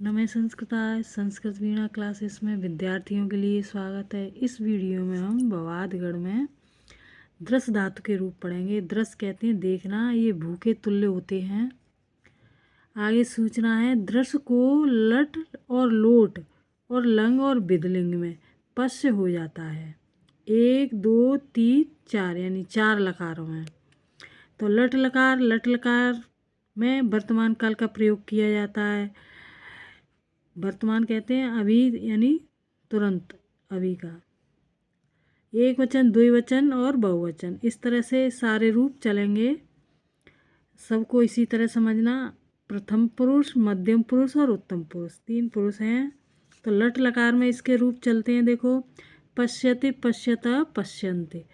नमः संस्कृताय संस्कृत वीणा क्लासेस में विद्यार्थियों के लिए स्वागत है। इस वीडियो में हम भवादगढ़ में दृश्य धातु के रूप पढ़ेंगे। दृश्य कहते हैं देखना, ये भू के तुल्य होते हैं। आगे सूचना है, दृश्य को लट और लोट और लंग और विदलिंग में पश्य हो जाता है। 1 2 3 4 यानी 4 लकारों में। तो लट लकार में वर्तमान काल का प्रयोग किया जाता है। वर्तमान कहते हैं अभी यानी तुरंत अभी का। एक वचन, द्विवचन और बहुवचन, इस तरह से सारे रूप चलेंगे। सबको इसी तरह समझना। प्रथम पुरुष, मध्यम पुरुष और उत्तम पुरुष, 3 पुरुष हैं। तो लट लकार में इसके रूप चलते हैं। देखो, पश्यति पश्यत पश्यन्ति,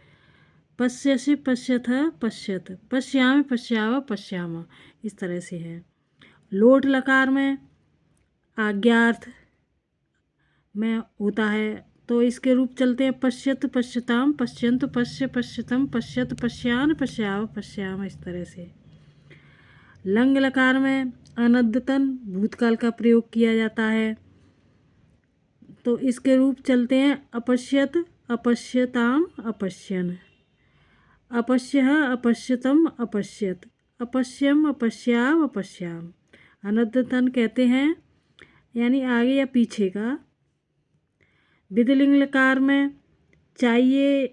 पश्यसि पश्यथ पश्यत, पश्यामि पश्याव पश्याम, इस तरह से है। लोट लकार में आज्ञार्थ में होता है, तो इसके रूप चलते हैं पश्यत पश्यताम पश्यंत, पश्य पश्यतम पश्यत, पश्यान पश्याव पश्याम, इस तरह से। लंग लकार में अनद्यतन भूतकाल का प्रयोग किया जाता है, तो इसके रूप चलते हैं अपश्यत अपश्यताम अपश्यन, अपश्यः अपश्यतम अपश्यत, अपश्यम अपश्याव अपश्याम। अनद्यतन कहते हैं यानी आगे या पीछे का। विधिलिंग लकार में चाहिए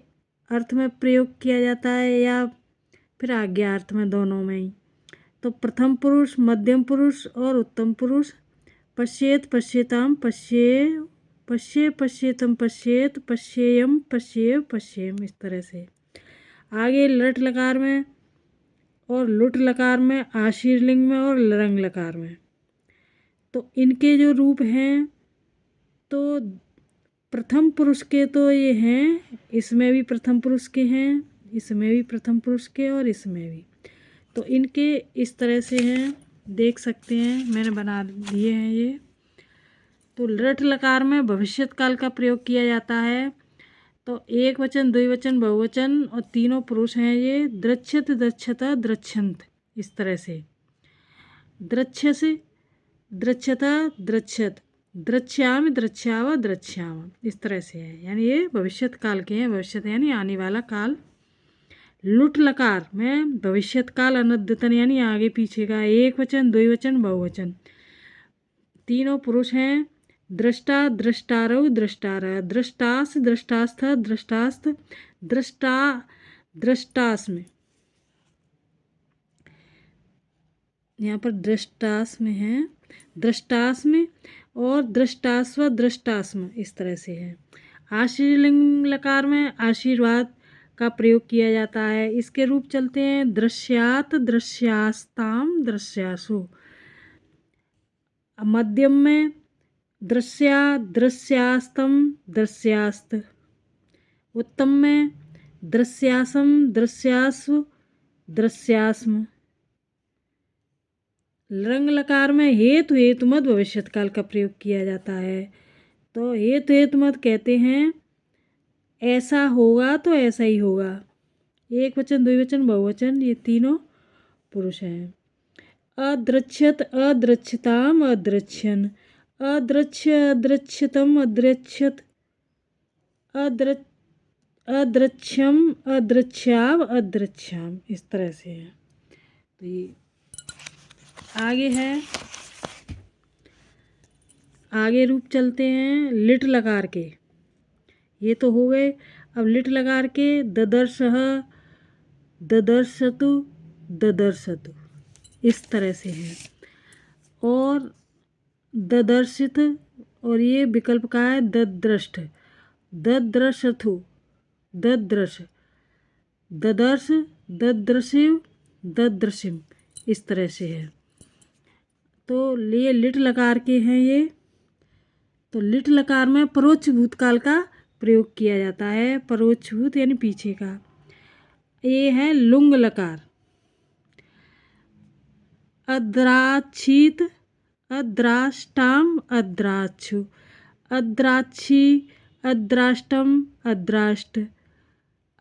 अर्थ में प्रयोग किया जाता है या फिर आज्ञा अर्थ में, दोनों में ही। तो प्रथम पुरुष, मध्यम पुरुष और उत्तम पुरुष। पश्येत पश्येताम पश्ये, पश्ये पश्येतम पश्येत, पश्येयम पश्येव पश्येम, इस तरह से। आगे लट लकार में और लुट लकार में, आशीर्लिंग में और लरंग लकार में। तो इनके जो रूप हैं, तो प्रथम पुरुष के तो ये हैं, इसमें भी प्रथम पुरुष के हैं, इसमें भी प्रथम पुरुष के और इसमें भी। तो इनके इस तरह से हैं, देख सकते हैं, मैंने बना दिए हैं ये। तो लट लकार में भविष्यत काल का प्रयोग किया जाता है। तो एक वचन, द्विवचन, बहुवचन और तीनों पुरुष हैं ये। दृच्छत दृच्छता दृच्छन्त, इस तरह से। दृच्छसि दृच्छता दृच्छत, दृश्यामि दृश्याव दृश्याम, इस तरह से है। यानी ये भविष्यत काल के हैं। भविष्यत यानी आने वाला काल। लुट लकार में भविष्यत काल अनद्यतन यानी आगे पीछे का। एक वचन, द्विवचन, बहुवचन, तीनों पुरुष हैं। दृष्टा दृष्टारौ दृष्टार, दृष्टास दृष्टास्थ दृष्टास्थ, दृष्टा दृष्टास्म, यहाँ पर दृष्टास्म है, दृष्टास्म और दृष्टास्व दृष्टास्म, इस तरह से है। आशीर्लिंग लकार में आशीर्वाद का प्रयोग किया जाता है। इसके रूप चलते हैं दृश्यात दृश्यास्ताम दृश्यासु। मध्यम में दृश्या दृश्यास्तम दृश्यास्त। उत्तम में दृश्यासम दृश्यास्व दृश्यास्म। रंग लकार में हेतु हेतुमत भविष्यत काल का प्रयोग किया जाता है। तो हेतु हेतुमत कहते हैं ऐसा होगा तो ऐसा ही होगा। एक वचन, द्विवचन, बहुवचन, ये तीनों पुरुष हैं। अदृच्छत अदृच्छताम अदृच्छन, अदृश्य अदृच्छतम अदृच्छत, अदृच्छम अदृच्छाव अदृच्छाम, इस तरह से है। तो ये आगे है, आगे रूप चलते हैं लिट लकार के। ये तो हो गए। अब लिट लकार के ददर्शः ददर्शतु ददर्शतु, इस तरह से है। और ददर्शित, और ये विकल्प का है ददृष्ट, ददृशथु, ददृश, ददर्श, ददृशिव, ददृशिम, इस तरह से है। तो ये लिट लकार के हैं ये। तो लिट लकार में परोक्ष भूतकाल का प्रयोग किया जाता है। परोक्ष भूत यानी पीछे का। ये है लुंग लकार। अद्राक्षित अद्राष्टाम अद्राक्षु, अद्राक्षी अद्राष्टम अद्राष्ट,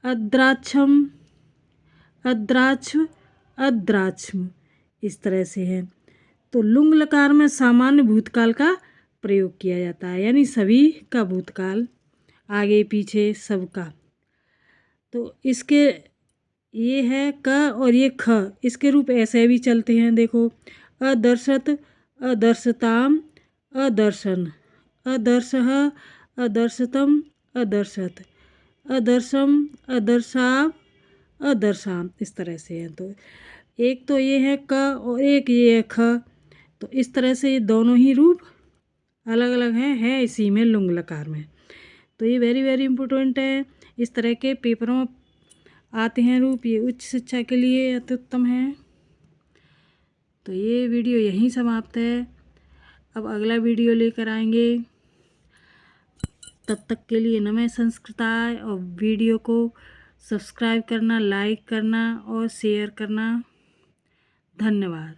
अद्राक्षम अद्राक्ष अद्राक्षम, इस तरह से है। तो लुंग लकार में सामान्य भूतकाल का प्रयोग किया जाता है, यानी सभी का भूतकाल, आगे पीछे सबका। तो इसके ये है क और ये ख, इसके रूप ऐसे भी चलते हैं। देखो, अदर्शत, अदर्शताम, अदर्शन, अदर्शः, अदर्शतम, अदर्शत, अदर्शम, अदर्शाव, अदर्शाम, इस तरह से है। तो एक तो ये है क और एक ये है ख। तो इस तरह से ये दोनों ही रूप अलग अलग हैं इसी में लुंग लकार में। तो ये वेरी वेरी इम्पोर्टेंट है। इस तरह के पेपरों में आते हैं रूप, ये उच्च शिक्षा के लिए अति उत्तम है। तो ये वीडियो यहीं समाप्त है। अब अगला वीडियो लेकर आएंगे। तब तक के लिए नमः संस्कृताय, और वीडियो को सब्सक्राइब करना, लाइक करना और शेयर करना। धन्यवाद।